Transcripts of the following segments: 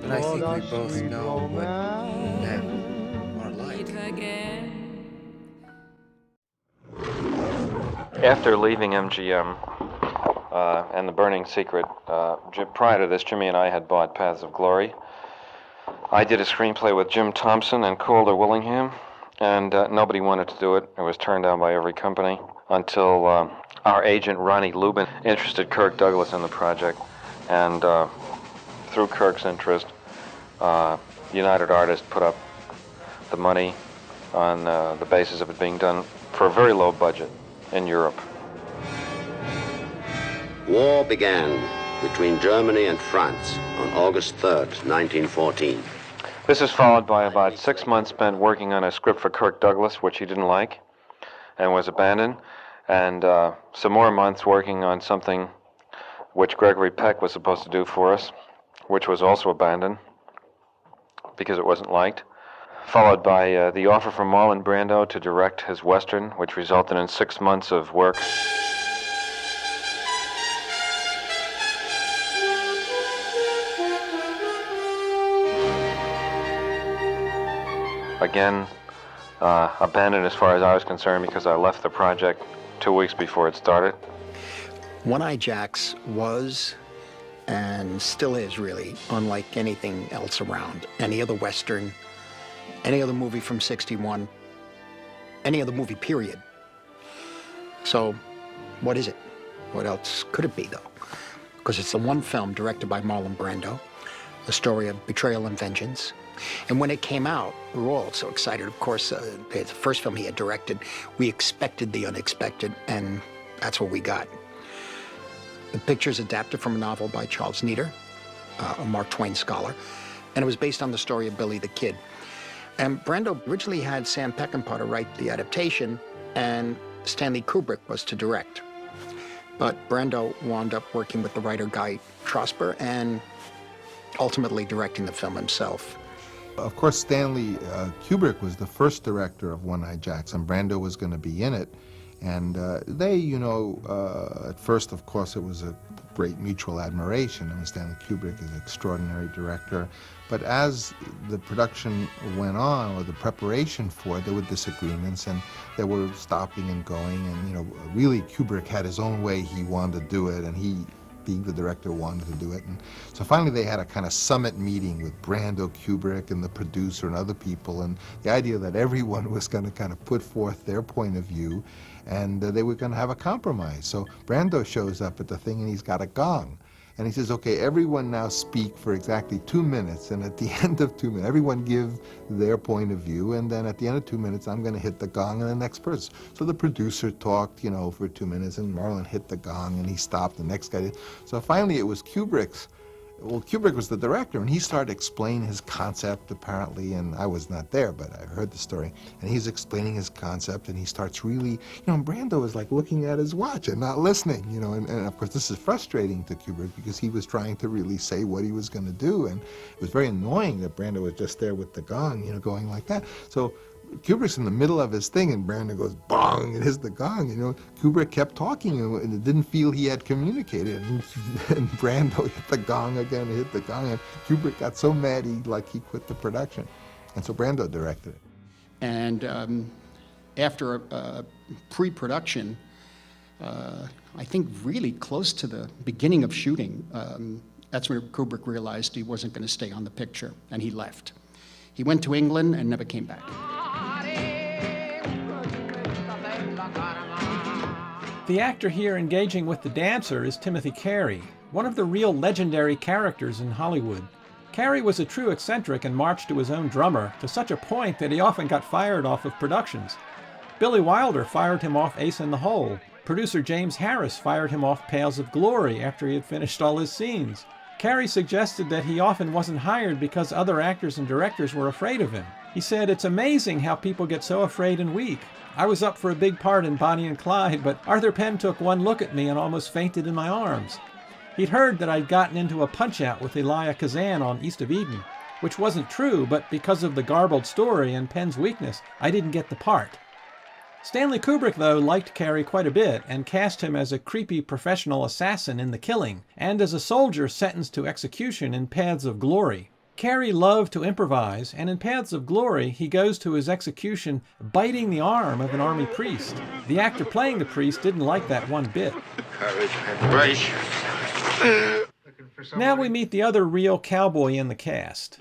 But I think we both know what men are like. After leaving MGM and The Burning Secret, prior to this, Jimmy and I had bought Paths of Glory. I did a screenplay with Jim Thompson and Calder Willingham, and nobody wanted to do it. It was turned down by every company until our agent, Ronnie Lubin, interested Kirk Douglas in the project. And through Kirk's interest, United Artists put up the money on the basis of it being done for a very low budget in Europe. War began between Germany and France on August 3rd, 1914. This is followed by about 6 months spent working on a script for Kirk Douglas, which he didn't like and was abandoned, and some more months working on something which Gregory Peck was supposed to do for us, which was also abandoned because it wasn't liked, followed by the offer from Marlon Brando to direct his Western, which resulted in 6 months of work. Again, abandoned as far as I was concerned because I left the project 2 weeks before it started. One-Eye Jacks was, and still is really, unlike anything else around. Any other Western, any other movie from '61, any other movie, period. So, what is it? What else could it be, though? Because it's the one film directed by Marlon Brando, a story of betrayal and vengeance. And when it came out, we were all so excited. Of course, the first film he had directed, we expected the unexpected, and that's what we got. The picture's adapted from a novel by Charles Neater, a Mark Twain scholar, and it was based on the story of Billy the Kid. And Brando originally had Sam Peckinpah to write the adaptation, and Stanley Kubrick was to direct. But Brando wound up working with the writer Guy Trosper and ultimately directing the film himself. Of course, Stanley Kubrick was the first director of One-Eye Jacks, and Brando was going to be in it. And at first, of course, it was a great mutual admiration. I mean, Stanley Kubrick is an extraordinary director. But as the production went on, or the preparation for it, there were disagreements, and there were stopping and going. And, really, Kubrick had his own way he wanted to do it, and he, being the director, wanted to do it. And so finally they had a kind of summit meeting with Brando, Kubrick, and the producer and other people, and the idea that everyone was going to kind of put forth their point of view, and they were going to have a compromise. So Brando shows up at the thing, and he's got a gong. And he says, okay, everyone now speak for exactly 2 minutes, and at the end of 2 minutes, everyone give their point of view, and then at the end of 2 minutes, I'm going to hit the gong and the next person. So the producer talked, for 2 minutes, and Marlon hit the gong, and he stopped, the next guy did. So finally, it was Kubrick's. Well, Kubrick was the director, and he started explaining his concept, apparently, and I was not there, but I heard the story. And he's explaining his concept, and he starts really, Brando is like looking at his watch and not listening, and of course this is frustrating to Kubrick because he was trying to really say what he was going to do, and it was very annoying that Brando was just there with the gong, going like that. So Kubrick's in the middle of his thing, and Brando goes bong and hits the gong. Kubrick kept talking, and it didn't feel he had communicated. And Brando hit the gong again, hit the gong, and Kubrick got so mad he quit the production, and so Brando directed it. And after pre-production, I think really close to the beginning of shooting, that's when Kubrick realized he wasn't going to stay on the picture, and he left. He went to England and never came back. The actor here engaging with the dancer is Timothy Carey, one of the real legendary characters in Hollywood. Carey was a true eccentric and marched to his own drummer, to such a point that he often got fired off of productions. Billy Wilder fired him off Ace in the Hole. Producer James Harris fired him off Paths of Glory after he had finished all his scenes. Carey suggested that he often wasn't hired because other actors and directors were afraid of him. He said, "It's amazing how people get so afraid and weak. I was up for a big part in Bonnie and Clyde, but Arthur Penn took one look at me and almost fainted in my arms." He'd heard that I'd gotten into a punch-out with Elia Kazan on East of Eden, which wasn't true, but because of the garbled story and Penn's weakness, I didn't get the part. Stanley Kubrick, though, liked Carey quite a bit and cast him as a creepy professional assassin in The Killing and as a soldier sentenced to execution in Paths of Glory. Carey loved to improvise, and in Paths of Glory, he goes to his execution biting the arm of an army priest. The actor playing the priest didn't like that one bit. Courage and grace. Now we meet the other real cowboy in the cast.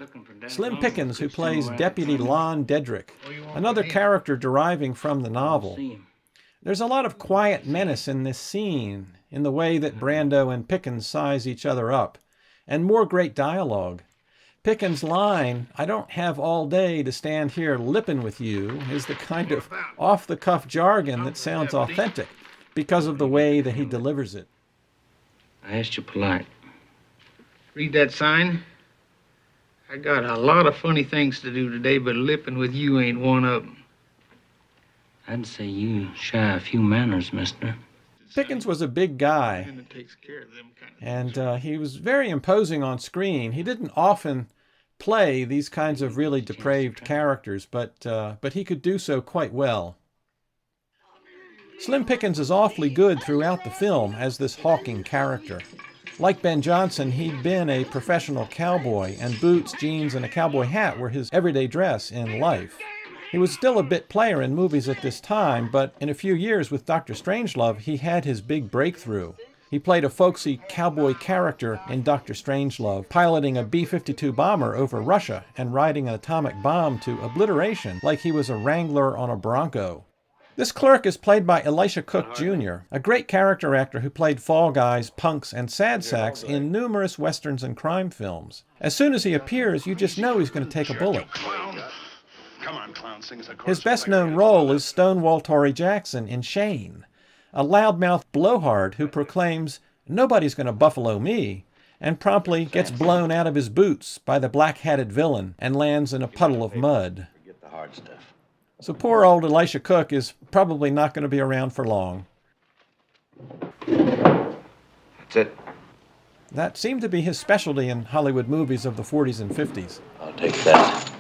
Slim Pickens, who plays Deputy Lon Dedrick, another character deriving from the novel. There's a lot of quiet menace in this scene, in the way that Brando and Pickens size each other up, and more great dialogue. Pickens' line, "I don't have all day to stand here lippin' with you," is the kind of off-the-cuff jargon that sounds authentic because of the way that he delivers it. I asked you polite. Read that sign? I got a lot of funny things to do today, but lipping with you ain't one of them. I'd say you shy a few manners, mister. Pickens was a big guy, and he was very imposing on screen. He didn't often play these kinds of really depraved characters, but he could do so quite well. Slim Pickens is awfully good throughout the film as this hawking character. Like Ben Johnson, he'd been a professional cowboy, and boots, jeans, and a cowboy hat were his everyday dress in life. He was still a bit player in movies at this time, but in a few years with Dr. Strangelove, he had his big breakthrough. He played a folksy cowboy character in Dr. Strangelove, piloting a B-52 bomber over Russia and riding an atomic bomb to obliteration like he was a wrangler on a Bronco. This clerk is played by Elisha Cook Jr., a great character actor who played fall guys, punks, and sad sacks in numerous westerns and crime films. As soon as he appears, you just know he's going to take a bullet. His best-known role is Stonewall Tory Jackson in Shane, a loudmouth blowhard who proclaims, "Nobody's going to buffalo me," and promptly gets blown out of his boots by the black-hatted villain and lands in a puddle of mud. So poor old Elisha Cook is probably not going to be around for long. That's it. That seemed to be his specialty in Hollywood movies of the 40s and 50s. I'll take that.